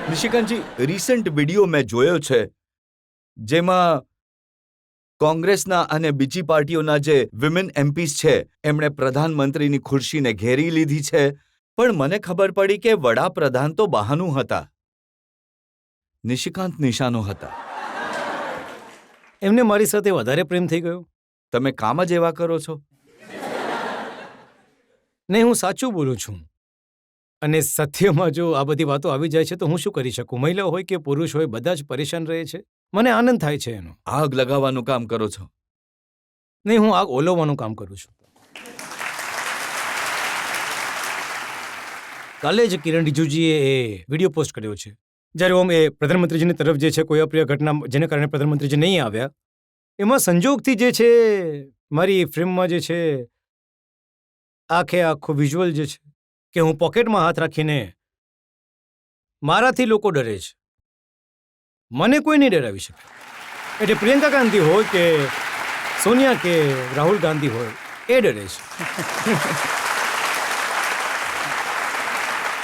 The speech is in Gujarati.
નિશિકાંતજી, રિસન્ટ વિડીયો મેં જોયો છે જેમાં કોંગ્રેસના અને બીજી પાર્ટીઓના જે વિમેન એમપીસ છે એમણે પ્રધાનમંત્રીની ખુરશીને ઘેરી લીધી છે, પણ મને ખબર પડી કે વડાપ્રધાન તો બહાનું હતા, નિશિકાંત નિશાનો હતા. એમને મારી સાથે વધારે પ્રેમ થઈ ગયો. તમે કામ જ એવા કરો છો. નહીં, હું સાચું બોલું છું. અને સત્યમાં જો આ બધી વાતો આવી જાય છે તો હું શું કરી શકું? મહિલા હોય કે પુરુષ હોય, બધા જ પરેશાન રહે છે. મને આનંદ થાય છે એનો. આગ લગાવવાનું કામ કરો છો. નહીં, હું આગ ઓલવવાનું કામ કરું છું. કાલે જ કિરણ રિજિજુએ એ વિડીયો પોસ્ટ કર્યો છે જ્યારે ઓમ એ પ્રધાનમંત્રીજીની તરફ જે છે કોઈ અપ્રિય ઘટના જેને કારણે પ્રધાનમંત્રીજી નહીં આવ્યા, એમાં સંજોગથી જે છે મારી ફિલ્મમાં જે છે આખું વિઝ્યુઅલ જે છે કે હું પોકેટમાં હાથ રાખીને મારાથી લોકો ડરે છે, મને કોઈ નહીં ડરાવી શકે. એટલે પ્રિયંકા ગાંધી હોય કે સોનિયા કે રાહુલ ગાંધી હોય, એ ડરે છે.